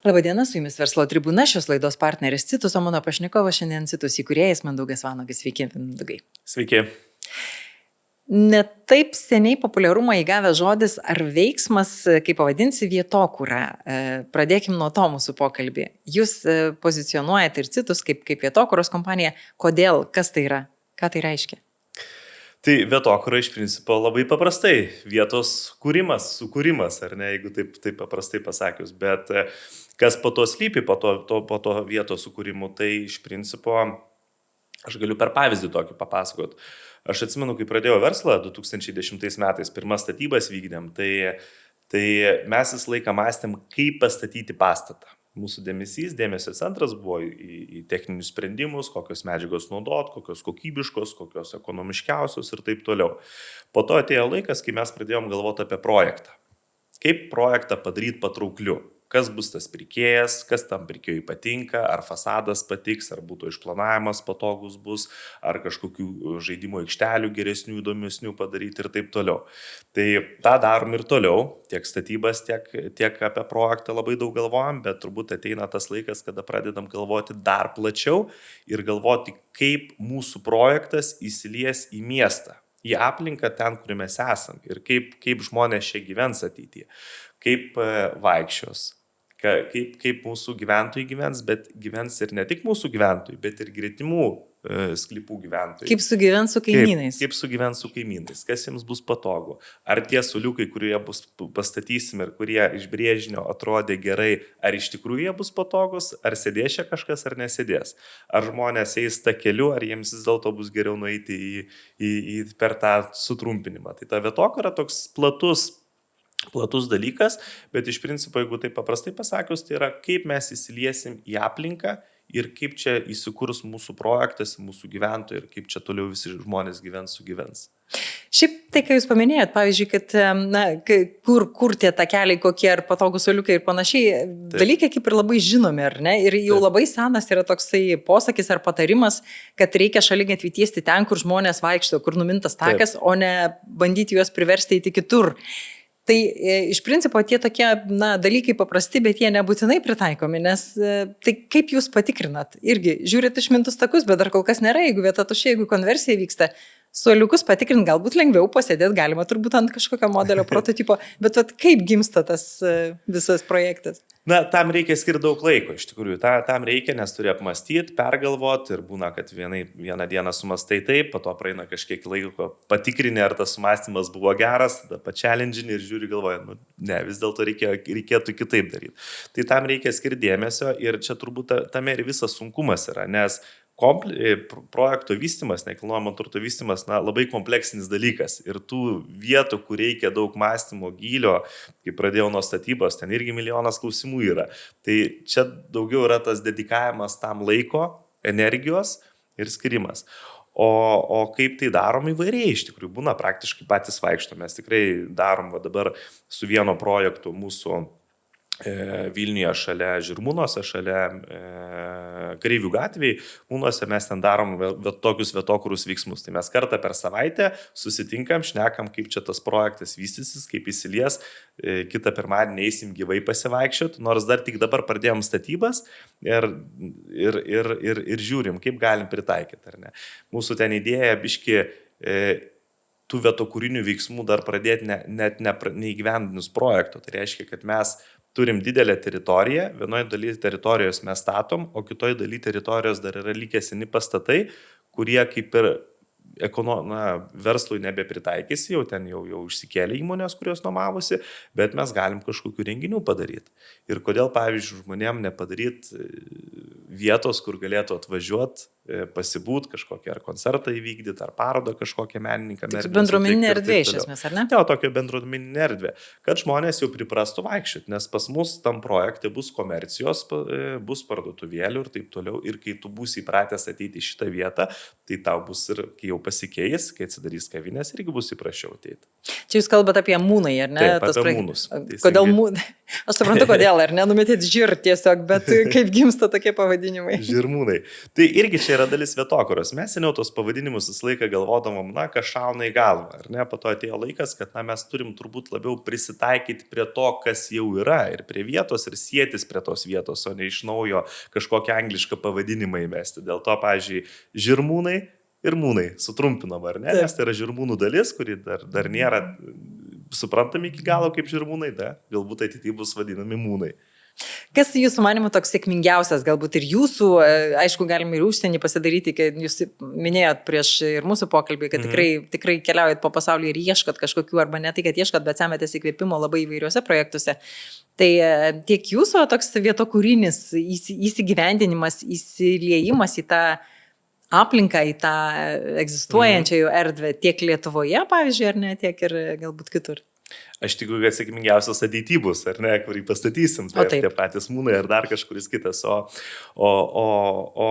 Labadiena, su jumis Verslo tribūna, šios laidos partneris Citus, o mano pašnekovas šiandien Citus įkūrėjas Mindaugas Vanagis. Sveiki, Mindaugai. Sveiki. Netaip seniai populiarumą įgavęs žodis ar veiksmas, kaip pavadinsi, vietokūra. Pradėkim nuo to mūsų pokalbį. Jūs pozicionuojate ir Citus kaip vietokūros kompanija. Kodėl? Kas tai yra? Ką tai reiškia? Tai vietokūra iš principo labai paprastai. Vietos kūrimas, sukūrimas, ar ne, jeigu taip paprastai pasakius. Bet kas po to slypi, po to vietos sukūrimu, tai iš principo aš galiu per pavyzdį tokį papasakot. Aš atsimenu, kai pradėjau verslą 2010 metais, pirmas statybas vykdėm, tai mes visą laiką mąstėm, kaip pastatyti pastatą. Mūsų dėmesio centras buvo į techninius sprendimus, kokios medžiagos naudot, kokios kokybiškos, kokios ekonomiškiausios ir taip toliau. Po to atėjo laikas, kai mes pradėjom galvoti apie projektą. Kaip projektą padaryti patraukliu? Kas bus tas pirkėjas, kas tam pirkėjui patinka, ar fasadas patiks, ar būtų išplanavimas patogus bus, ar kažkokių žaidimo aikštelių geresnių, įdomesnių padaryti ir taip toliau. Tai tą darom ir toliau, tiek statybas, tiek apie projektą labai daug galvojam, bet turbūt ateina tas laikas, kada pradedam galvoti dar plačiau ir galvoti, kaip mūsų projektas įsilies į miestą, į aplinką ten, kur mes esam ir kaip žmonės čia gyvens ateityje, kaip vaikščios. Kaip mūsų gyventojai gyvens, bet gyvens ir ne tik mūsų gyventojai, bet ir gretimų sklypų gyventojai. Kaip sugyvens su kaimynais. Kaip sugyvens su kaimynais, kas jiems bus patogu. Ar tie suoliukai, kurie bus pastatysim ir kurie iš brėžinio atrodė gerai, ar iš tikrųjų jie bus patogus, ar sėdės čia kažkas, ar nesėdės. Ar žmonės eis tą keliu, ar jiems vis dėlto bus geriau nueiti per tą sutrumpinimą. Tai ta vietokūra toks platus dalykas, bet iš principo, jeigu tai paprastai pasakius, tai yra kaip mes įsiliesim į aplinką ir kaip čia įsikurs mūsų projektas, mūsų gyventojai ir kaip čia toliau visi žmonės sugyvens. Šiaip tai, ką jūs paminėjot, pavyzdžiui, kad kur tie takeliai, kokie ar patogūs suoliukai ir panašiai, dalykai kaip ir labai žinomi, ar ne? Ir jau labai senas yra toksai posakis ar patarimas, kad reikia šaligatvį tiesti ten, kur žmonės vaikšto, kur numintas takas, o ne bandyti juos priversti eiti kitur. Tai iš principo tie tokie dalykai paprasti, bet jie nebūtinai pritaikomi, nes tai kaip jūs patikrinat? Irgi žiūrit išmintus takus, bet dar kol kas nėra, jeigu vieta tuščia, jeigu konversija vyksta. Suoliukus patikrint galbūt lengviau pasėdėti, galima turbūt ant kažkokio modelio prototipo, bet kaip gimsta tas visas projektas? Tam reikia skirti daug laiko, iš tikrųjų. Tam reikia, nes turi apmastyti, pergalvoti ir būna, kad vieną dieną sumastai taip, po to praeina kažkiek laiko patikrinė, ar tas sumastymas buvo geras, tada pačelendžinį ir žiūri galvoja, ne, vis dėlto reikėtų kitaip daryti. Tai tam reikia skirti dėmesio ir čia turbūt tame ir visas sunkumas yra, nes projekto vystymas, nekilnojamo turto vystymas, labai kompleksinis dalykas ir tų vietų, kur reikia daug mąstymo gylio, kai pradėjau nuo statybos, ten irgi milijonas klausimų yra. Tai čia daugiau yra tas dedikavimas tam laiko, energijos ir skirimas. O kaip tai darom įvairiai, iš tikrųjų būna praktiškai patys vaikšto. Mes tikrai darom dabar su vieno projektu mūsų Vilniuje šalia Žirmūnuose, šalia Kareivių gatvėje, Mūnuose mes ten darom tokius vietokūrus veiksmus. Tai mes kartą per savaitę susitinkam, šnekam, kaip čia tas projektas vystysis, kaip įsilies, kitą pirmadienį eisim gyvai pasivaikščioti, nors dar tik dabar pradėjom statybas ir žiūrim, kaip galim pritaikyti, ar ne. Mūsų ten idėja biški tų vietokūrinių veiksmų dar pradėti net neįgyvendinus projekto. Tai reiškia, kad mes turim didelę teritoriją, vienoje dalyje teritorijos mes statom, o kitoje dalyje teritorijos dar yra likę seni pastatai, kurie kaip ir verslui nebepritaikysi, jau ten jau išsikėlė įmonės, kurios nuomavosi, bet mes galim kažkokių renginių padaryti. Ir kodėl, pavyzdžiui, žmonėm nepadaryti vietos, kur galėtų atvažiuoti, pasibūt, kažkokią ar koncertą įvykdyti, ar parodą kažkokią menininką. Tai bendruomeninė erdvė iš esmės, ar ne? Ne, tokia bendruomeninė erdvė, kad žmonės jau priprastų vaikščioti, nes pas mus tam projekte bus komercijos, bus parduotuvėlių ir taip toliau. Ir kai tu būsi įpratęs ateiti į šitą vietą, tai tau bus ir, kai jau pasikeis, kai atsidarys kavinės, irgi bus įprasčiau ateiti. Čia jūs kalbate apie Mūnai, ar ne? Taip, apie Mūnus. Kodėl Mūnai? Aš suprantu, kodėl, ar ne? Numetėt Žir tiesiog, bet kaip gimsta tokie pavadinimai? Žirmūnai. Tai irgi čia yra dalis vietokuros. Mes seniau tos pavadinimus visą laiką galvodavom, na, kas šauna į galvą, ar ne? Po to atėjo laikas, kad na, mes turim turbūt labiau prisitaikyti prie to, kas jau yra ir prie vietos ir sėtis prie tos vietos, o ne iš naujo kažkokią anglišką pavadinimą įmesti. Dėl to, pavyzdžiui, žirmūnai ir mūnai sutrumpinam, ar ne? Nes tai yra žirmūnų dalis, kuri dar nėra suprantami iki galo kaip žirmūnai, da? Galbūt ateityje bus vadinami mūnai. Kas jūsų manimo toks sėkmingiausias, galbūt ir jūsų, aišku, galime ir užsienį pasidaryti, kad jūs minėjot prieš ir mūsų pokalbį, kad tikrai keliaujat po pasaulį ir ieškot kažkokių, arba ne tai, kad ieškot, bet semetės įkvėpimo labai įvairiuose projektuose. Tai tiek jūsų toks vietokūrinis įsigyvendinimas, įsiliejimas į tą aplinką, į tą egzistuojančią erdvę tiek Lietuvoje, pavyzdžiui, ar ne, tiek ir galbūt kitur. Aš tikiu, kad sėkmingiausias ateitybus, ar ne, kurį pastatysim, tai tie patys mūnai ar dar kažkuris kitas, o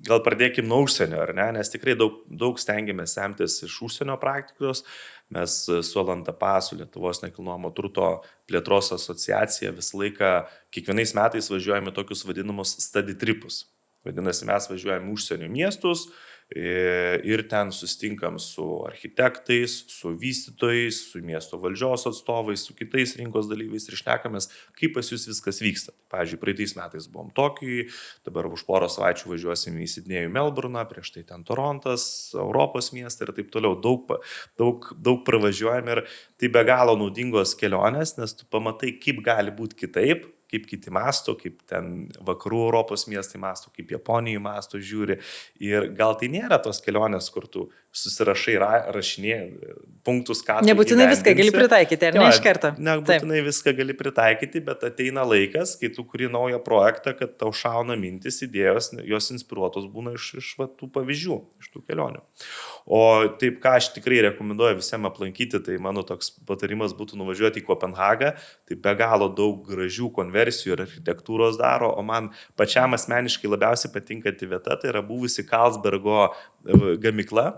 gal pradėkim nuo užsienio, ar ne, nes tikrai daug stengiamės semtis iš užsienio praktikos. Mes su Alantapa, su Lietuvos nekilnojamo turto plėtros asociacija visą laiką, kiekvienais metais važiuojame tokius vadinamus study tripus. Vadinasi, mes važiuojame užsienio miestus ir ten susitinkam su architektais, su vystytojais, su miesto valdžios atstovais, su kitais rinkos dalyviais ir šnekamės, kaip pas jūs viskas vyksta. Pavyzdžiui, praeitais metais buvom Tokijui, dabar už porą savaičių važiuosim į Sidnėjų, Melburną, prieš tai ten Torontas, Europos miestą ir taip toliau. Daug pravažiuojam ir tai be galo naudingos kelionės, nes tu pamatai, kaip gali būti kitaip, kaip kiti masto, kaip ten vakarų Europos miestai masto, kaip Japonijai masto žiūri. Ir gal tai nėra tos kelionės, kur tu susirašai, rašinėjai punktus, ką tu nebūtinai viską gali pritaikyti, ar ne iš karto? Nebūtinai viską gali pritaikyti, bet ateina laikas, kai tu kuri naują projektą, kad tau šauna mintis, idėjos, jos inspiruotos būna iš tų pavyzdžių, iš tų kelionių. O taip, ką aš tikrai rekomenduoju visiems aplankyti, tai mano toks patarimas būtų nuvažiuoti į Kopenhagą. Tai be galo daug gražių konversijų ir architektūros daro, o man pačiam asmeniškai labiausiai patinkanti vieta, tai yra buvusi Carlsbergo gamykla,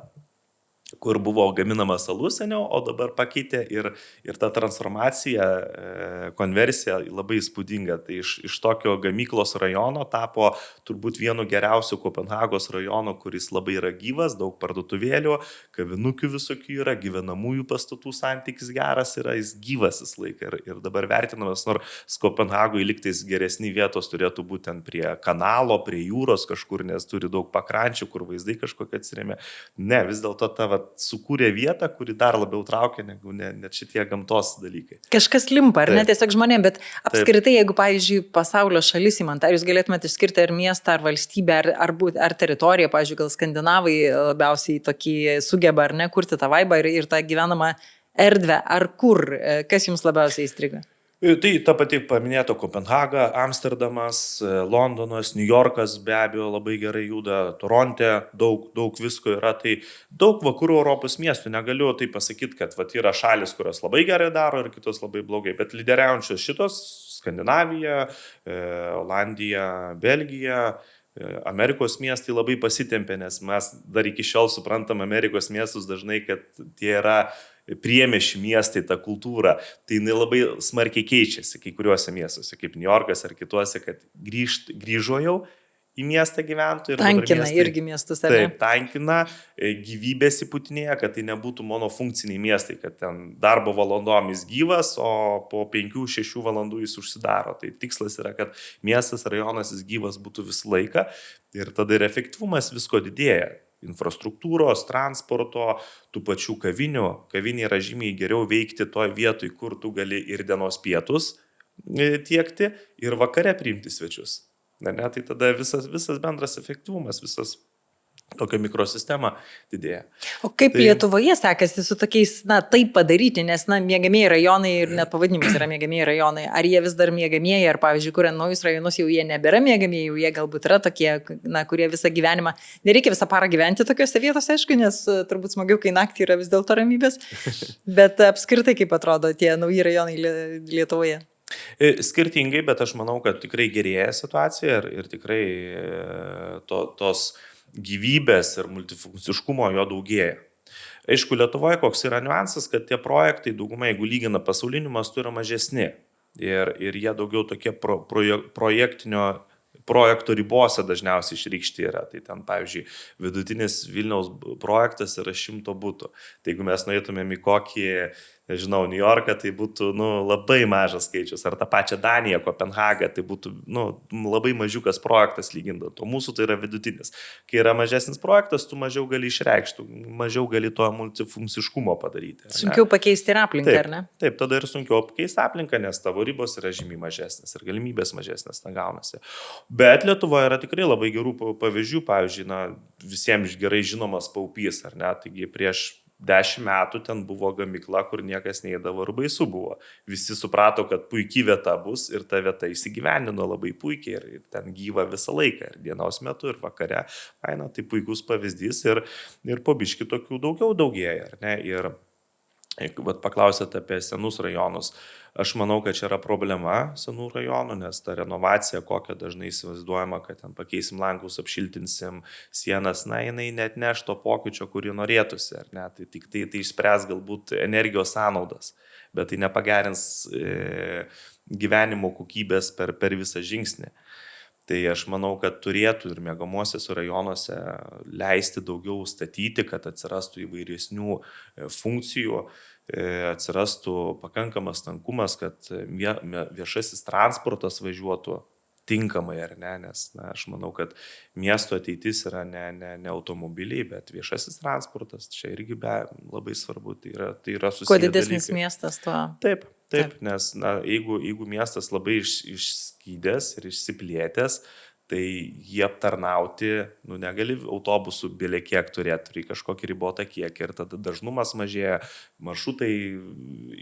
kur buvo gaminamas alus seniau, o dabar pakeitė ir ta transformacija, konversija labai įspūdinga. Tai iš tokio gamyklos rajono tapo turbūt vienu geriausiu Kopenhagos rajono, kuris labai yra gyvas, daug parduotuvėlių, kavinukių visokių yra, gyvenamųjų pastatų santykis geras yra, jis gyvas visą laiką ir dabar vertinamas, nors Kopenhagui liktais geresni vietos turėtų būti ten prie kanalo, prie jūros kažkur, nes turi daug pakrančių, kur vaizdai kažkokie atsirėmė. Ne, vis dėlto ta sukūrė vietą, kuri dar labiau traukia negu net šitie gamtos dalykai. Kažkas limpa, ar ne tiesiog žmonėm, bet apskritai, jeigu, pavyzdžiui, pasaulio šalis įmant, ar jūs galėtumėte išskirti ar miestą, ar valstybę, ar teritoriją, pavyzdžiui, gal skandinavai labiausiai tokį sugeba, ar ne, kurti tą vaibą ir tą gyvenamą erdvę, ar kur, kas jums labiausiai įstriga? Tai ta pati paminėta Kopenhaga, Amsterdamas, Londonas, New Yorkas be abejo labai gerai juda, Toronte daug visko yra, tai daug vakarų Europos miestų, negaliu tai pasakyti, kad yra šalis, kurios labai gerai daro ir kitos labai blogai, bet lyderiaujančios šitos Skandinavija, Olandija, Belgija, Amerikos miestai labai pasitempė, nes mes dar iki šiol suprantam Amerikos miestus dažnai, kad tie yra priemiesčių miestai, ta kultūra, tai jinai labai smarkiai keičiasi kai kuriuose miestuose, kaip New Yorkas ar kituose, kad grįžo jau į miestą gyventojų. Tankina irgi miestus, ar ne? Taip, tankina, gyvybės įputinėja, kad tai nebūtų monofunkciniai miestai, kad ten darbo valandomis gyvas, o po 5-6 valandų jis užsidaro. Tai tikslas yra, kad miestas, rajonas jis gyvas būtų visą laiką ir tada ir efektyvumas visko didėja. Infrastruktūros, transporto, tų pačių kavinių. Kaviniai yra žymiai geriau veikti toje vietoje, kur tu gali ir dienos pietus tiekti, ir vakare priimti svečius. Ne, tai tada visas bendras efektyvumas, visas tokia mikrosistema didėja. O kaip Lietuvoje sekasi su tokiais, taip padaryti, nes, miegamieji rajonai ir net pavadinimas yra miegamieji rajonai. Ar jie vis dar miegamieji, ar, pavyzdžiui, kuriant naujus rajonus, jau jie nebėra miegamieji, jau jie galbūt yra tokie, kurie visą gyvenimą, nereikia visą parą gyventi tokiuose vietose, aišku, nes turbūt smagiau, kai naktį yra vis dėlto ramybės, bet apskritai kaip atrodo tie nauji rajonai Lietuvoje? Skirtingai, bet aš manau, kad tikrai gerėja situacija ir tikrai tos gyvybės ir multifunkciškumo jo daugėja. Aišku, Lietuvoje koks yra niuansas, kad tie projektai, dauguma, jeigu lygina pasauliniu mastu, yra mažesni ir jie daugiau tokie projektinio projekto ribose dažniausiai išreikšti yra. Tai ten, pavyzdžiui, vidutinis Vilniaus projektas yra 100 būtų. Tai jeigu mes nueitumėm į kokį, nežinau, New Yorką, tai būtų labai mažas skaičius. Ar tą pačią Daniją, Kopenhagą, tai būtų labai mažiukas projektas lyginant. O mūsų tai yra vidutinis. Kai yra mažesnis projektas, tu mažiau gali išreikšti, mažiau gali to multifunkciškumo padaryti. Sunkiau pakeisti ir aplinką, taip, ar ne? Taip, tada ir sunkiau pakeisti aplinką, nes tavo ribos yra žymiai mažesnės ir galimybės mažesnės gaunasi. Bet Lietuvoje yra tikrai labai gerų pavyzdžių, pavyzdžiui, visiems gerai žinomas Paupys, ar ne? Taigi prieš 10 metų ten buvo gamykla, kur niekas neįdavo ir baisu buvo. Visi suprato, kad puikiai vieta bus ir ta vieta įsigyvendino labai puikiai ir ten gyva visą laiką, ir dienos metu, ir vakare. Tai puikus pavyzdys ir po biškį tokių daugiau daugėja, ar ne? Ir paklausėte apie senus rajonus. Aš manau, kad čia yra problema senų rajonų, nes ta renovacija, kokia dažnai įsivaizduojama, kad ten pakeisim langus, apšiltinsim sienas, jinai net neš to pokyčio, kurį norėtųsi, ar ne? Tai tik tai išspręs galbūt energijos sąnaudas, bet tai nepagerins gyvenimo kokybės per visą žingsnį. Tai aš manau, kad turėtų ir miegamuosiuose rajonuose leisti daugiau statyti, kad atsirastų įvairesnių funkcijų, atsirastų pakankamas tankumas, kad viešasis transportas važiuotų tinkamai, ar ne, nes aš manau, kad miesto ateitis yra ne automobiliai, bet viešasis transportas, čia irgi labai svarbu, tai yra susiję. Kuo didesnis dalykai. Miestas, tuo. Taip, nes jeigu miestas labai išskydęs ir išsiplėtęs, tai jie aptarnauti, negali autobusų bėlė kiek turėti, turi kažkokį ribotą kiekį ir tada dažnumas mažėja, maršrutai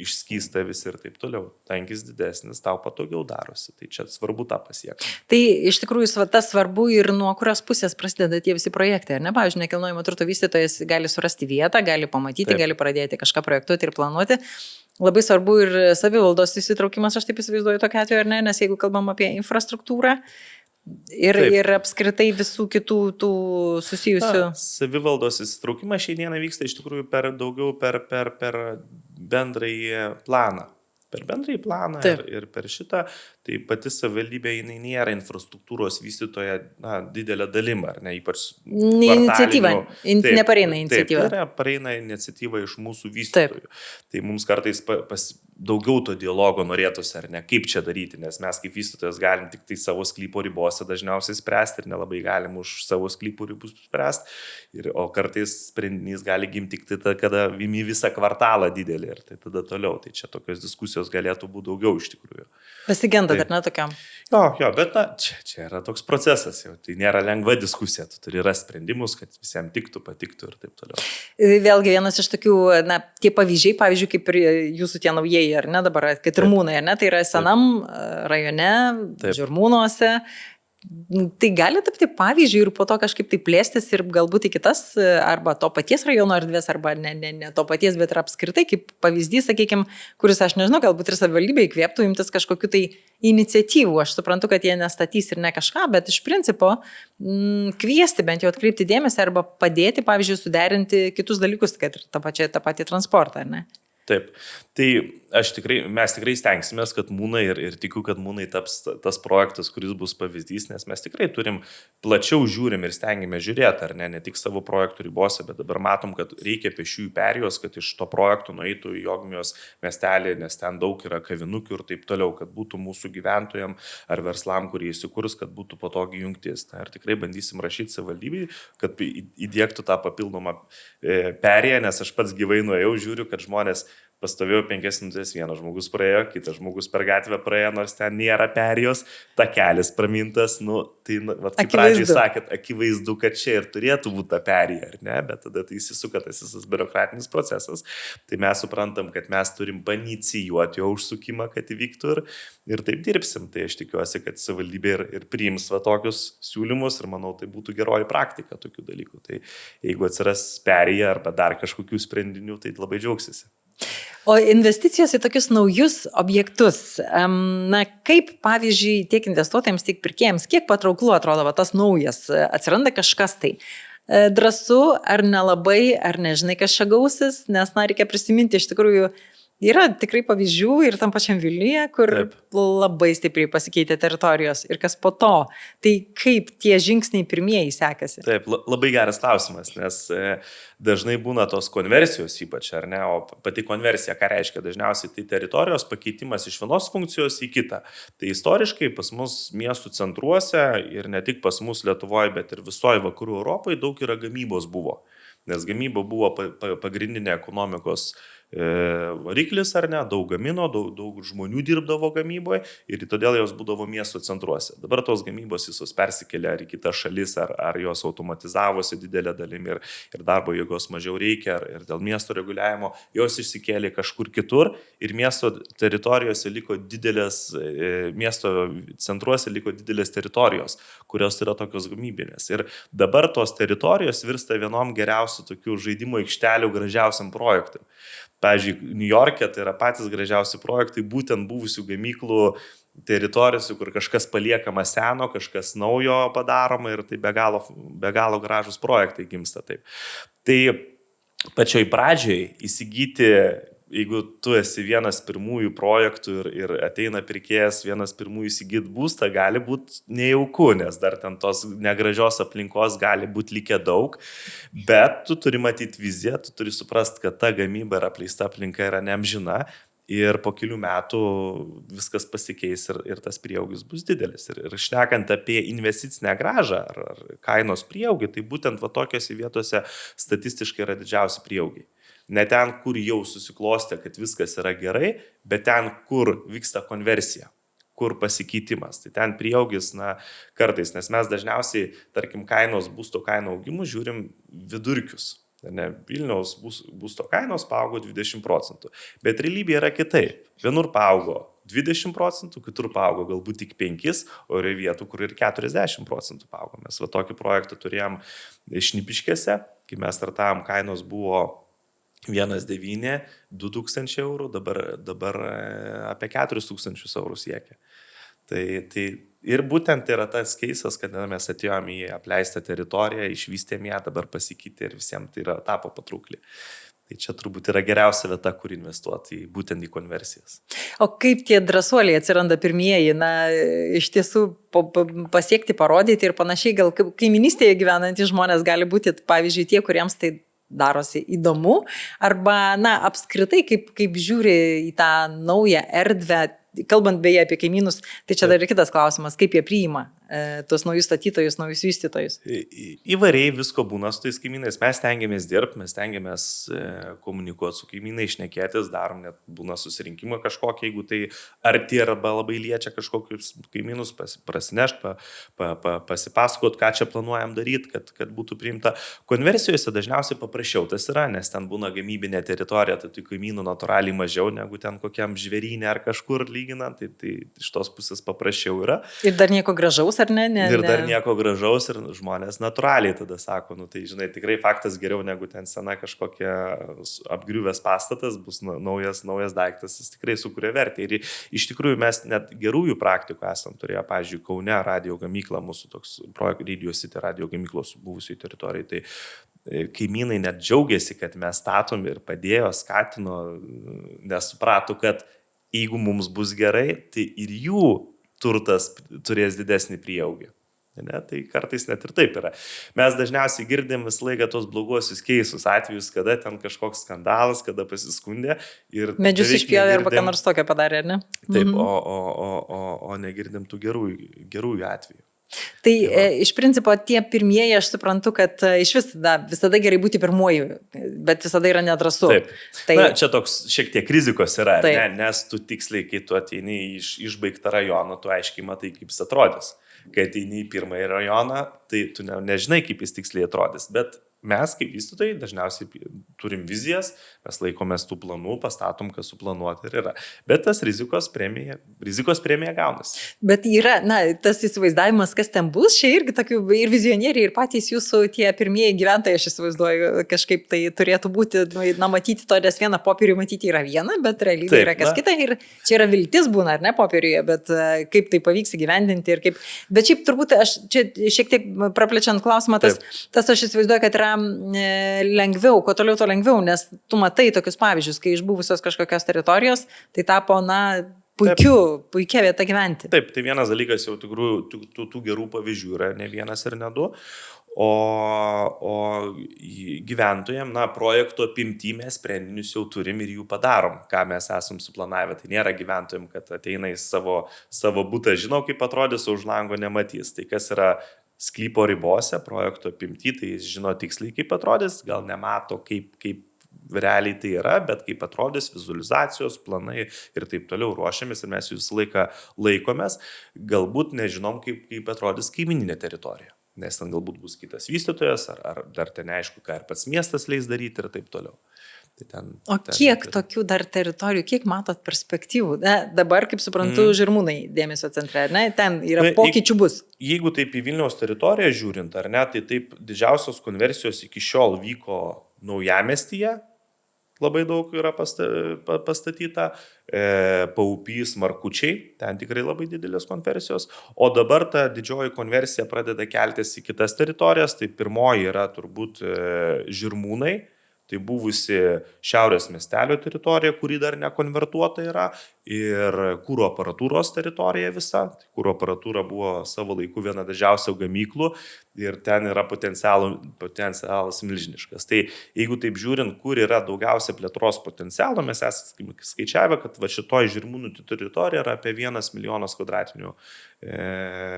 išskysta visi ir taip toliau. Tankis didesnis, tau patogiau darosi, tai čia svarbu tą pasiekti. Tai iš tikrųjų tas svarbu ir nuo kurios pusės prasideda tie visi projektai, ar ne? Pavyzdžiui, nekilnojamo turto vystytojas gali surasti vietą, gali pamatyti, gali pradėti kažką projektuoti ir planuoti. Labai svarbu ir savivaldos įsitraukimas, aš taip įsivaizduoju tokia atveju, ar ne, nes jeigu kalbam apie infrastruktūrą, ir apskritai visų kitų tų susijusių. Savivaldos įsitraukimas šiandieną vyksta iš tikrųjų daugiau per bendrąjį planą. Per bendrąjį planą ir per šitą, tai pati savivaldybė jinai nėra infrastruktūros vystytoja didelė dalim, ar ne, ypač iniciatyva, nepareina iniciatyva. Taip, pareina iniciatyva iš mūsų vystytojų. Tai mums kartais daugiau to dialogo norėtųsi, ar ne, kaip čia daryti, nes mes kaip vystytojas galim tik tai savo sklypo ribose dažniausiai spręsti ir nelabai galim už savo sklypo ribus spręsti, o kartais sprendinys gali gimti tik tai, kada imi visą kvartalą didelį ir tai tada toliau. Tai čia tokios diskusijos galėtų būti daugiau iš tikrųjų. Pasigendat, ar ne tokiam? Jo, bet čia yra toks procesas, jau. Tai nėra lengva diskusija, tu turi rasti sprendimus, kad visiems tiktų, patiktų ir taip toliau. Vėlgi vienas iš tokių, tie pavyzdžiai, pavyzdžiui, kaip ir jūsų tie naujieji, ar ne, dabar, kad Žirmūnai, ar ne, tai yra senam rajone, Žirmūnuose. Tai gali tapti pavyzdžių ir po to kažkaip tai plėstis ir galbūt į kitas arba to paties rajono erdvės, arba ne to paties, bet ir apskritai kaip pavyzdys, sakykime, kuris, aš nežinau, galbūt ir savivaldybė įkvėptų imtis kažkokiu tai iniciatyvų. Aš suprantu, kad jie nestatys ir ne kažką, bet iš principo kviesti, bent jau atkreipti dėmesį arba padėti, pavyzdžiui, suderinti kitus dalykus, kad ir tą patį transportą, ar ne? Taip, tai mes tikrai stengsimės, kad Mūnai ir tikiu, kad Mūnai taps tas projektas, kuris bus pavyzdys, nes mes tikrai turim plačiau žiūrim ir stengiame žiūrėti, ar ne tik savo projektų ribose, bet dabar matom, kad reikia pėsčiųjų perėjos, kad iš to projekto nueitų į Jogmijos miestelį, nes ten daug yra kavinukių ir taip toliau, kad būtų mūsų gyventojam ar verslam, kurie įsikurs, kad būtų patogi jungtis. Ir tikrai bandysim rašyti savivaldybei, kad įdiegtų tą papildomą perėją, nes aš pats gyvai nuėjau, žiūriu, kad žmonės pastovėjau 5 minutės, vienas žmogus praėjo, kitas žmogus per gatvę praėjo, nors ten nėra perėjos, takelis pramintas, tai kaip pradžiai sakėt, akivaizdu, kad čia ir turėtų būti ta perėja, ar ne, bet tada tai įsisuka tas visas biurokratinis procesas, tai mes suprantam, kad mes turim panicijuoti jo užsukimą, kad įvyktų ir taip dirbsim, tai aš tikiuosi, kad savivaldybė ir priims tokius siūlymus ir manau, tai būtų geroji praktika tokių dalykų, tai jeigu atsiras perėja arba dar kažkokių sprendinių, tai labai džiaugsiuosi. O investicijos į tokius naujus objektus, kaip pavyzdžiui tiek investuotojams, tiek pirkėjams, kiek patrauklu atrodo tas naujas, atsiranda kažkas tai drąsu ar nelabai, ar nežinai, kas čia gausis, nes reikia prisiminti iš tikrųjų Yra tikrai pavyzdžių ir tam pačiam Vilniuje, kur Taip. labai stipriai pasikeitė teritorijos ir kas po to. Tai kaip tie žingsniai pirmieji sekasi? Taip, labai geras klausimas, nes dažnai būna tos konversijos ypač, ar ne, o pati konversija, ką reiškia, dažniausiai tai teritorijos pakeitimas iš vienos funkcijos į kitą. Tai istoriškai pas mus miestų centruose ir ne tik pas mus Lietuvoje, bet ir visoje vakarų Europoje daug yra gamybos buvo. Nes gamyba buvo pagrindinė ekonomikos variklis, ar ne, daug gamino, daug žmonių dirbdavo gamyboje ir todėl jos būdavo miesto centruose. Dabar tos gamybos visos persikėlė ar į kitas šalis, ar jos automatizavosi didelė dalimi ir darbo jėgos mažiau reikia, ir dėl miesto reguliavimo jos išsikėlė kažkur kitur ir miesto teritorijose liko didelės, miesto centruose liko didelės teritorijos, kurios yra tokios gamybinės. Ir dabar tos teritorijos virsta vienom geriausių tokių žaidimo aikštelių gražiausiam projektui. Pavyzdžiui, New York'e tai yra patys gražiausi projektai būtent buvusių gamyklų teritorijose, kur kažkas paliekama seno, kažkas naujo padaroma ir tai be galo gražus projektai gimsta taip. Tai pačioj pradžioj įsigyti, jeigu tu esi vienas pirmųjų projektų ir ateina pirkėjas vienas pirmųjų įsigyti būstą, gali būti nejauku, nes dar ten tos negražios aplinkos gali būti likę daug, bet tu turi matyti viziją, tu turi suprasti, kad ta gamyba ir apleista aplinka yra neamžina ir po kelių metų viskas pasikeis ir tas prieaugis bus didelis. Ir šnekant apie investicinę grąžą ar kainos prieaugį, tai būtent va tokiose vietose statistiškai yra didžiausi prieaugiai. Ne ten, kur jau susiklostė, kad viskas yra gerai, bet ten, kur vyksta konversija, kur pasikeitimas. Tai ten prieaugis, kartais, nes mes dažniausiai, tarkim, būsto kainų augimų žiūrim vidurkius. Ne, Vilniaus būsto kainos paaugo 20%, bet realybė yra kitaip. Vienur paaugo 20%, kitur paaugo galbūt tik 5%, o yra vietų, kur ir 40% paaugo. Mes va tokį projektą turėjom Šnipiškėse, kai mes startavom, kainos buvo 1,9, 2,000 eurų, dabar apie 4,000 eurų siekia. Tai ir būtent yra tas keisas, kad mes atėjome į apleistą teritoriją, išvystėm ją, dabar pasikeitė ir visiems tai yra tapo patraukli. Tai čia turbūt yra geriausia vieta, kur investuoti būtent į konversijas. O kaip tie drąsuoliai atsiranda pirmieji, iš tiesų pasiekti, parodyti ir panašiai, gal kaiminystėje gyvenantys žmonės gali būti, pavyzdžiui, tie, kuriems tai darosi įdomu, arba, apskritai, kaip žiūri į tą naują erdvę, kalbant beje apie kaimynus, tai čia dar ir kitas klausimas, kaip jie priima tuos naujus statytojus, naujus vystytojus. Įvairiai visko būna su tais kaimynais, mes stengiamės dirbti, mes stengiamės komunikuoti su kaimynais, šnekėtis, darom net būna susirinkimą kažkokį, jeigu tai arti arba labai liečia kažkokius kaimynus, prasinešti, pasipasakot, ką čia planuojam daryti, kad būtų priimta. Konversijose dažniausiai paprasčiau tas yra, nes ten būna gamybinė teritorija, tai kaimynų natūraliai mažiau negu ten kokiam žvėrynė ar kažkur lyginant, tai iš tos pusės paprasčiau yra. Ir dar nieko gražaus, ar ne? Ir dar nieko gražaus ir žmonės natūraliai tada sako, tai žinai, tikrai faktas geriau negu ten sena kažkokia apgriuvęs pastatas, bus naujas daiktas, jis tikrai sukuria vertę. Ir iš tikrųjų mes net gerųjų praktikų esam turėję, pavyzdžiui, Kaune radio gamyklą, mūsų toks projektas Radio City radio gamyklos buvusiai teritorijai, tai kaimynai net džiaugiasi, kad mes statom ir padėjo, skatino, nes suprato, kad jeigu mums bus gerai, tai ir jų turtas turės didesnį prieaugį. Ne? Tai kartais net ir taip yra. Mes dažniausiai girdim visą laiką tos bloguosius keisus atvejus, kada ten kažkoks skandalas, kada pasiskundė. Medžius išpjovė arba ką nors tokio padarė, ar ne? Taip, o negirdim tų gerųjų atvejų. Tai iš principo tie pirmieji, aš suprantu, kad iš vis visada gerai būti pirmuoju, bet visada yra nedrąsu. Taip. Tai... čia toks šiek tiek rizikos yra, nes tu tiksliai, kai tu ateini iš išbaigtą rajoną, tu aiškiai matai, kaip jis atrodys. Kai ateini į pirmąjį rajoną, tai tu nežinai, kaip jis tiksliai atrodys, bet mes kaip vystytojai dažniausiai turim vizijas, mes laikomės tų planų, pastatom, kas suplanuoti ir yra. Bet tas rizikos premija gaunasi. Bet yra, tas įsivaizdavimas, kas ten bus, čia irgi tokių ir vizionieriai, ir patys jūsų tie pirmieji gyventojai, aš įsivaizduoju, kažkaip tai turėtų būti, matyti to, nes vieną popierių matyti yra viena, bet realybė yra kas kita ir čia yra viltis būna, ar ne, popieriuje, bet kaip tai pavyks įgyvendinti ir kaip. Bet šiaip turbūt, aš čia šiek tiek praplečiant klausimą, tas aš įsivaizduoju, kad yra yra lengviau, kuo toliau to lengviau, nes tu matai tokius pavyzdžius, kai iš buvusios kažkokios teritorijos, tai tapo, puikia vieta gyventi. Taip, tai vienas dalykas jau tikrųjų tų gerų pavyzdžių yra ne vienas ir ne du. O gyventojams, projekto apimty mes sprendinius jau turim ir jų padarom, ką mes esam suplanavę. Tai nėra gyventojams, kad ateina į savo butą, žinau, kaip atrodys, už lango nematys. Tai kas yra sklypo ribose, projekto apimty, tai jis žino tiksliai, kaip atrodys, gal nemato, kaip realiai tai yra, bet kaip atrodys vizualizacijos, planai ir taip toliau ruošiamės ir mes visą laiką laikomės. Galbūt nežinom, kaip atrodys kaimininė teritorija. Nes ten galbūt bus kitas vystytojas, ar dar ten neaišku, ką ir pats miestas leis daryti ir taip toliau. Kiek tokių dar teritorijų, kiek matot perspektyvų? Dabar, kaip suprantu, Žirmūnai dėmesio centre, ne? Ten yra pokyčių bus. Jeigu taip į Vilniaus teritoriją žiūrint, ar ne, tai taip didžiausios konversijos iki šiol vyko Naujamiestyje, labai daug yra pastatyta, Paupys, Markučiai, ten tikrai labai didelės konversijos, o dabar ta didžioji konversija pradeda keltis į kitas teritorijas, tai pirmoji yra turbūt Žirmūnai, tai buvusi Šiaurės miestelio teritorija, kuri dar nekonvertuota yra, ir kuro aparatūros teritorija visa. Kuro aparatūra buvo savo laiku viena didžiausių gamyklų ir ten yra potencialas milžiniškas. Tai jeigu taip žiūrint, kur yra daugiausia plėtros potencialo, mes esame skaičiavę, kad va šitoj Žirmūnų teritorija yra apie 1 milijonas kvadratinių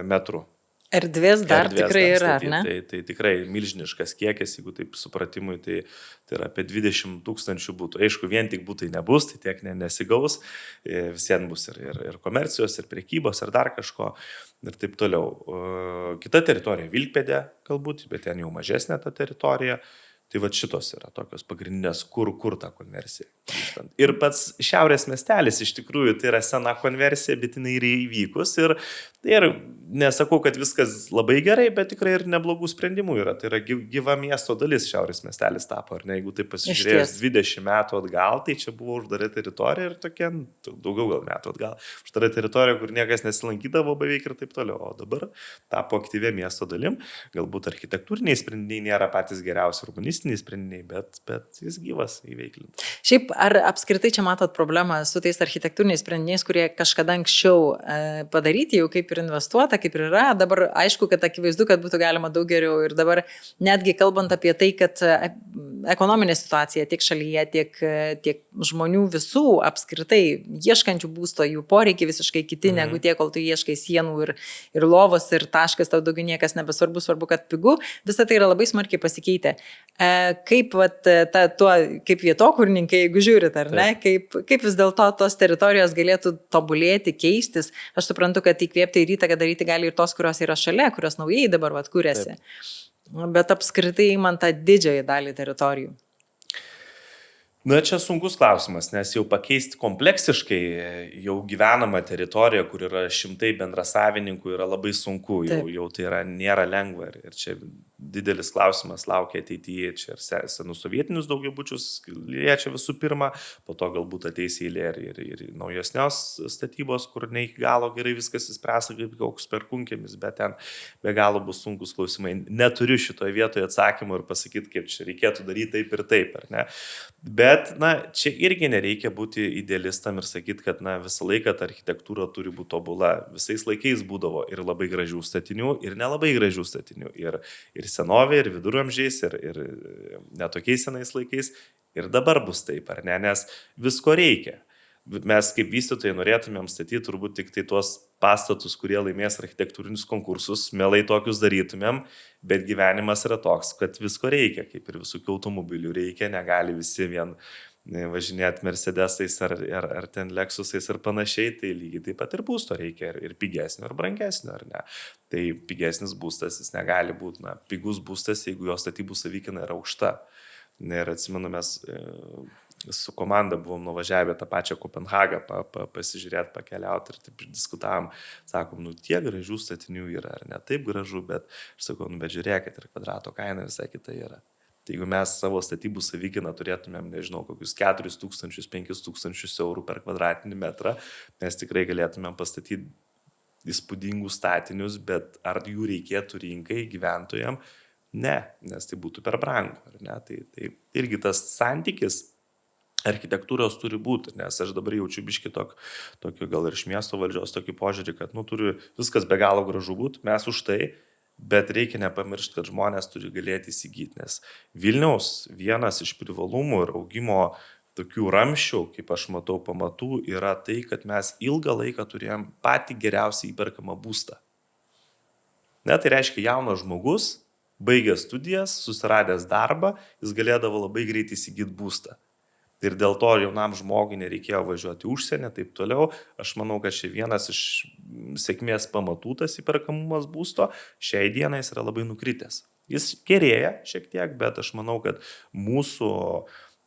metrų. Erdvės dar tikrai yra, ar ne? Tai tikrai milžiniškas kiekis, jeigu taip supratimui, tai yra apie 20 000 būtų. Aišku, vien tik būtai nebus, tai tiek nesigaus, visiems bus ir komercijos, ir prekybos, ir dar kažko, ir taip toliau. Kita teritorija Vilkpėdė, galbūt, bet ten jau mažesnė ta teritorija. Tai va šitos yra tokios pagrindinės, kur ta konversija. Ir pats Šiaurės miestelis iš tikrųjų tai yra sena konversija, bet jinai yra įvykus ir nesakau, kad viskas labai gerai, bet tikrai ir neblogų sprendimų yra. Tai yra gyva miesto dalis Šiaurės miestelis tapo, ar ne? Jeigu tai pasižiūrėjus 20 metų atgal, tai čia buvo uždara teritorija ir tokia, daugiau gal metų atgal, uždara teritorija, kur niekas nesilankydavo beveik ir taip toliau. O dabar tapo aktyvia miesto dalim. Galbūt architektūriniai sprendiniai nėra patys geriausi, urbanistiniai sprendiniai, bet jis gyvas, įveiklintas. Šiaip, ar apskritai čia matot problemą su tais architektūriniais sprendiniais, kurie kažkada anksčiau padaryti, jau kaip ir investuota, kaip ir yra, dabar aišku, kad akivaizdu, kad būtų galima daug geriau ir dabar netgi kalbant apie tai, kad ekonominė situacija tiek šalyje, tiek žmonių visų apskritai ieškančių būsto, jų poreikiai visiškai kiti negu tie, kol tu ieškai sienų ir lovos ir taškas, tau daugiau niekas nebesvarbu, svarbu, kad pigu, visą tai yra labai smarkiai pasikeitę. Kaip kaip vietokūrininkai, jeigu žiūrit, ar ne, kaip vis dėlto tos teritorijos galėtų tobulėti, keistis. Aš suprantu, kad įkvėpti ir įtaką daryti gali ir tos, kurios yra šalia, kurios naujai dabar kūrėsi. Bet apskritai man tą didžiąją dalį teritorijų. Čia sunkus klausimas, nes jau pakeisti kompleksiškai jau gyvenamą teritoriją, kur yra šimtai bendrasavininkų, yra labai sunku, jau tai nėra lengva ir čia didelis klausimas laukia ateityje, čia ir senus sovietinius daugiabučius liečia visų pirma, po to galbūt ateis eilė ir naujesnios statybos, kur ne iki galo gerai viskas įspręsta, kaip koks perkunkėmis, bet ten be galo bus sunkus klausimai. Neturiu šitoje vietoje atsakymų ir pasakyti, kaip čia reikėtų daryti taip ir taip, ar ne. Bet, čia irgi nereikia būti idealistam ir sakyti, kad, visą laiką ta architektūra turi būti tobula. Visais laikais būdavo ir labai gražių statinių, ir nelabai gražių statinių. Ir senovė, ir viduramžiais, ir netokiais senais laikais. Ir dabar bus taip, ar ne, nes visko reikia. Mes kaip vystytojai norėtumėm statyti turbūt tik tai tuos pastatus, kurie laimės architektūrinius konkursus, mielai tokius darytumėm, bet gyvenimas yra toks, kad visko reikia, kaip ir visokių automobilių reikia, negali visi vien važinėti Mercedesais ar ten Lexusais ir panašiai, tai lygiai taip pat ir būsto reikia ir pigesnio, ir brangesnio, ar ne. Tai pigesnis būstas, jis negali būti, pigus būstas, jeigu jo statybų savikina yra aukšta. Ir atsimenu, mes su komanda buvom nuvažiavę tą pačią Kopenhagą pasižiūrėti, pakeliauti ir taip diskutavom, sakom, tiek gražių statinių yra, ar ne taip gražu, bet aš sakau, bet žiūrėkit, ir kvadrato kaina visai kita yra. Tai jeigu mes savo statybų savikiną turėtumėm, nežinau, kokius 4,000–5,000 eurų per kvadratinį metrą, mes tikrai galėtumėm pastatyti įspūdingus statinius, bet ar jų reikėtų rinkai, gyventojams, Ne, nes tai būtų per brangu, ar ne? Tai irgi tas santykis architektūros turi būti, nes aš dabar jaučiu biškį tokį gal ir iš miesto valdžios tokį požiūrį, kad turi viskas be galo gražu būti, mes už tai, bet reikia nepamiršti, kad žmonės turi galėti įsigyti, nes Vilniaus vienas iš privalumų ir augimo tokių ramščių, kaip aš matau pamatų, yra tai, kad mes ilgą laiką turėjom patį geriausią įperkamą būstą. Ne, tai reiškia, jaunas žmogus, baigęs studijas, susiradęs darbą, jis galėdavo labai greitai įsigyti būstą. Ir dėl to jaunam žmogui nereikėjo važiuoti į užsienį, taip toliau. Aš manau, kad čia vienas iš sėkmės pamatų tas įperkamumas būsto šiai dienai yra labai nukritęs. Jis gerėja šiek tiek, bet aš manau, kad mūsų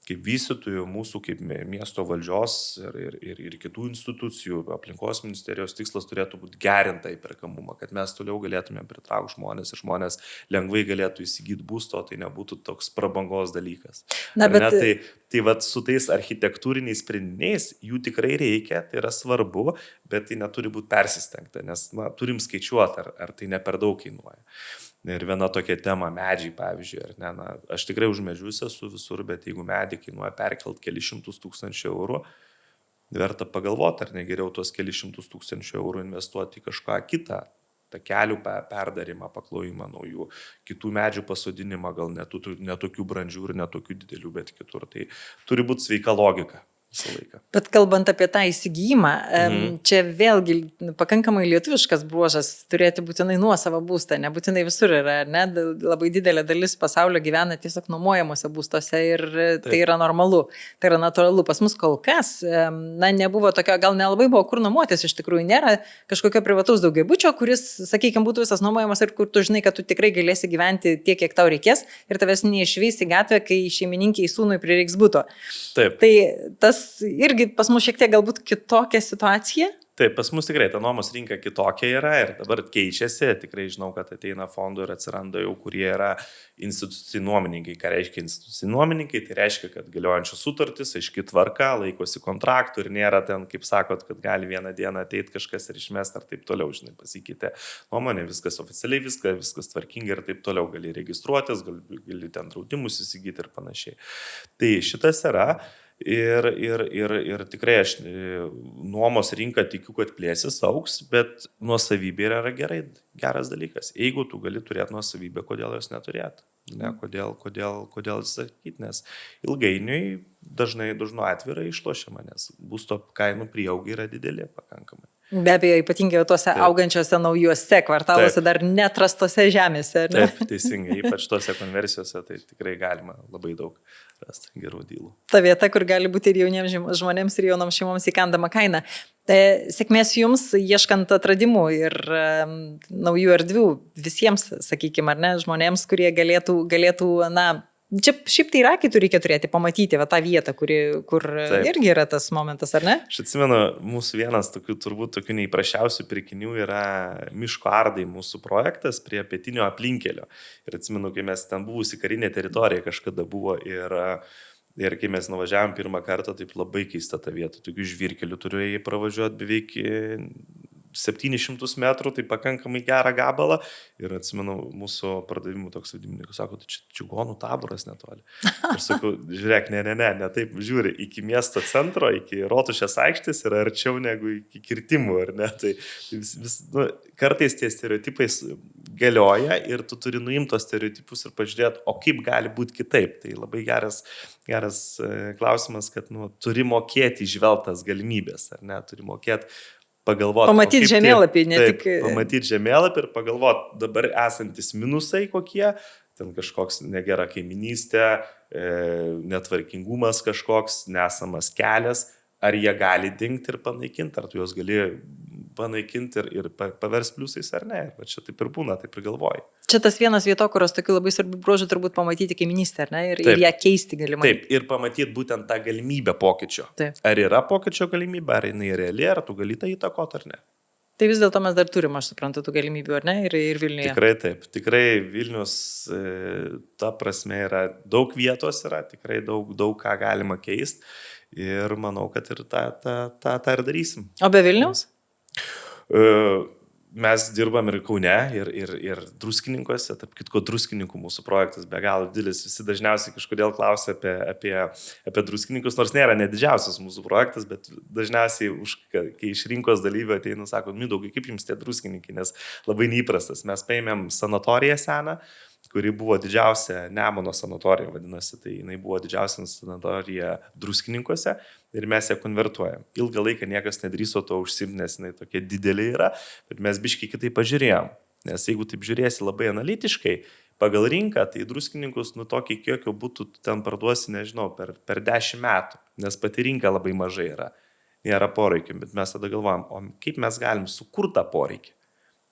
kaip vystytojų, mūsų kaip miesto valdžios ir kitų institucijų, aplinkos ministerijos tikslas turėtų būti gerinta įperkamumą, kad mes toliau galėtume pritraukti žmonės ir žmonės lengvai galėtų įsigyti būsto, tai nebūtų toks prabangos dalykas. Na, bet... Tai vat su tais architektūriniais sprendiniais jų tikrai reikia, tai yra svarbu, bet tai neturi būti persistengta, nes turim skaičiuoti, ar tai ne per daug kainuoja. Ir viena tokia tema medžiai, pavyzdžiui, ar ne, aš tikrai už medžius esu visur, bet jeigu medį kainuoja perkelt kelius šimtus tūkstančių eurų, verta pagalvoti, ar negeriau tuos kelius šimtus tūkstančių eurų investuoti į kažką kitą, takelių perdarimą, paklojimą naujų, kitų medžių pasodinimą, gal netokių brandžių ir netokių didelių, bet kitur. Tai turi būti sveika logika. Bet kalbant apie tą įsigijimą, čia vėlgi pakankamai lietuviškas bruožas turėti būtinai nuosavą būstą, nebūtinai visur yra, ne? Labai didelė dalis pasaulio gyvena tiesiog nuomojamuose būstuose ir tai yra normalu, tai yra natūralu. Pas mus kol kas, nebuvo tokio, gal nelabai buvo kur nuomotis, iš tikrųjų nėra kažkokio privataus daugiabučio, kuris, sakykime, būtų visas nuomojamas ir kur tu žinai, kad tu tikrai galėsi gyventi tiek, kiek tau reikės ir tavęs neišvys į gatvę, kai šeimininkiai sūnui prireiks buto. Taip. Tai tas irgi pas mus šiek tiek galbūt kitokia situacija? Taip, pas mus tikrai ta nuomos rinka kitokia yra ir dabar keičiasi, tikrai žinau, kad ateina fondų ir atsiranda jau, kurie yra institucijų nuomininkai. Ką reiškia institucijų nuomininkai? Tai reiškia, kad galiojančios sutartys, aiški tvarka, laikosi kontraktų ir nėra ten, kaip sakot, kad gali vieną dieną ateiti kažkas ir išmest ar taip toliau, žinai, pasikeitė nuomonė, viskas oficialiai, viskas tvarkingai ir taip toliau, gali registruotis, gali ten draudimus įsigyti ir panašiai. Tai šitas yra. Ir tikrai aš nuomos rinką tikiu, kad plėsis, augs, bet nuosavybė yra geras dalykas. Jeigu tu gali turėti nuosavybę, kodėl jos neturėti? Ne, kodėl sakyti, nes ilgainiui dažnu atvirai išlošiama, nes būsto kainų prieaugiai yra dideli pakankamai. Be abejo, ypatingai tuose augančiose naujuose kvartaluose, dar netrastose žemėse. Ne? Taip, teisingai, ypač tuose konversijose, tai tikrai galima labai daug rasti gerų dylų. Ta vieta, kur gali būti ir jauniems žmonėms, ir jaunoms šeimoms įkandama kaina. Sėkmės jums, ieškant atradimų ir naujų erdvių visiems, sakykime, ar ne, žmonėms, kurie galėtų, čia šiaip tai yra, kai tu reikia turėti, pamatyti tą vietą, kur Taip. Irgi yra tas momentas, ar ne? Aš atsimenu, mūsų vienas turbūt tokių neįprasčiausių pirkinių yra Miško Ardai, mūsų projektas prie pietinio aplinkelio. Ir atsimenu, kai mes ten buvusi karinė teritorija kažkada buvo ir kai mes nuvažiavom pirmą kartą, taip labai keista ta vieta, tokių žvyrkelių turėjai pravažiuoti beveik 700 metrų, tai pakankamai gerą gabalą. Ir atsimenu, mūsų pardavimų toks vadininkas sako, tai čia čigonų taboras netoli. Ir sakau, žiūrėk, ne, taip žiūri, iki miesto centro, iki Rotušės aikštės yra arčiau negu iki kirtimų, ar ne? Tai kartais tie stereotipai galioja ir tu turi nuimti tos stereotipus ir pažiūrėti, o kaip gali būti kitaip. Tai labai geras klausimas, kad turi mokėti įžvelgtas galimybės, ar ne? Turi mokėti pagalvoti. Pamatyti žemėlapį, ne tik. Pamatyti žemėlapį ir pagalvoti, dabar esantis minusai kokie, ten kažkoks negera kaiminystė, netvarkingumas kažkoks, nesamas kelias, ar jie gali dingti ir panaikinti, ar tu juos gali panaikinti ir paversti pliusais ar ne. Ir čia taip ir būna, taip ir galvoji. Čia tas vienas vietokuros tokių labai svarbių bruožų turbūt pamatyti kaiminystę, ar ne? Ir ją keisti galimai. Taip, ir pamatyti būtent tą galimybę pokyčio. Taip. Ar yra pokyčio galimybė, ar jinai reali, ar tu gali tą įtakoti ar ne. Tai vis dėlto mes dar turim, aš suprantu, tų galimybių, ar ne? Ir Vilniuje. Tikrai taip. Tikrai Vilnius, ta prasme, yra daug vietos, yra tikrai daug ką galima keisti. Ir manau, kad ir tą ir darysim. O be Vilniaus? mes dirbam ir Kaune, ir Druskininkuose, tarp kitko Druskininkų mūsų projektas be galo didelis, visi dažniausiai kažkodėl klausia apie Druskininkus, nors nėra nedidžiausias mūsų projektas, bet dažniausiai, kai iš rinkos dalyvių ateina, sako, Mindaugai, kaip jums tie Druskininkai, nes labai neįprastas, mes paėmėm sanatoriją seną, kuri buvo didžiausia Nemuno sanatorija, vadinasi, tai jinai buvo didžiausia sanatorija Druskininkuose ir mes ją konvertuojam. Ilgą laiką niekas nedrįso to užsimti, nes jinai tokia didelė yra, bet mes biškai kitaip pažiūrėjom, nes jeigu taip žiūrėsi labai analitiškai, pagal rinką, tai Druskininkus tokį kiekio būtų ten parduosi, nežinau, per 10 metų, nes pati rinka labai mažai yra, nėra poreikio, bet mes tada galvojam, o kaip mes galim sukurti tą poreikį.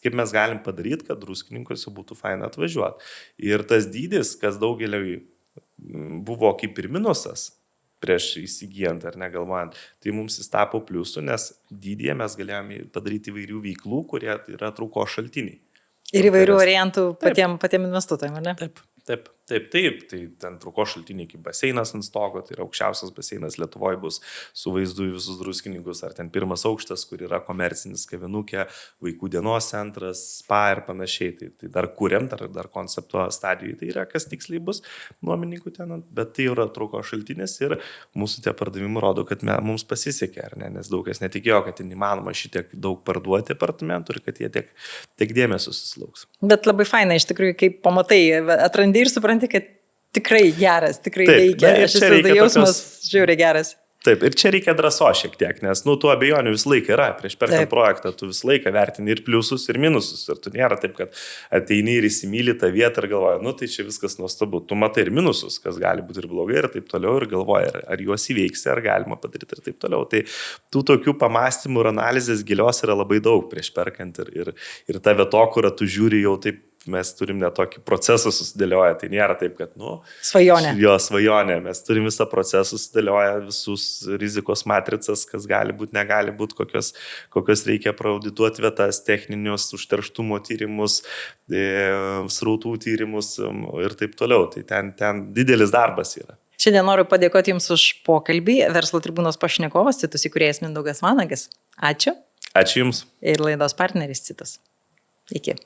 Kaip mes galim padaryti, kad Druskininkuose būtų faina atvažiuoti. Ir tas dydis, kas daugeliui buvo kaip ir minusas prieš įsigijant ar negalvojant, tai mums jis tapo pliusu, nes dydyje mes galėjome padaryti įvairių veiklų, kurie yra traukos šaltiniai. Ir įvairių variantų patiem investuotojams, ne? Taip. Tai ten traukos šaltiniai kaip baseinas ant stogo, tai yra aukščiausias baseinas Lietuvoje bus su vaizdu į visus Druskininkus, ar ten pirmas aukštas, kur yra komercinis kavinukė, vaikų dienos centras, spa ir panašiai. Tai dar kuriam, dar koncepto stadijoje, tai yra kas tiksliai bus nuomininkų ten, bet tai yra traukos šaltinis ir mūsų tie pardavimai rodo, kad mums pasisekė, ar ne, nes daug kas netikėjo, kad įmanoma šitiek daug parduoti apartamentų ir kad jie tiek dėmesio susilauks. Bet labai faina, iš tikrųjų, kaip pamatai, atrandi ir supranti, kad tikrai geras, tikrai veikia. Aš įsivaizduoju, jausmas žiūri geras. Taip, ir čia reikia drąsos šiek tiek, nes, tų abejonių visą laiką yra. Prieš perkant projektą, tu visą laiką vertini ir pliusus, ir minusus. Ir tu nėra taip, kad ateini ir įsimyli tą vietą ir galvoji, tai čia viskas nuostabu. Tu matai ir minusus, kas gali būti ir blogai ir taip toliau, ir galvoji, ar juos įveiksi, ar galima padaryti ir taip toliau. Tai tų tokių pamastymų ir analizės gilios yra labai daug prieš perkant ir tą vietokurą tu žiūri jau taip. Mes turim net tokį procesą susidėlioję, tai nėra taip, kad, svajonė. Jo svajonė, mes turim visą procesą susidėlioję, visus rizikos matricas, kas gali būti, negali būti, kokios reikia praudituoti vietas, techninius užterštumo tyrimus, srautų tyrimus ir taip toliau. Tai ten didelis darbas yra. Šiandien noriu padėkoti Jums už pokalbį. Verslo tribūnos pašnekovas, Citus įkūrėjas Mindaugas Vanagas. Ačiū. Ačiū Jums. Ir laidos partneris Citus. Iki.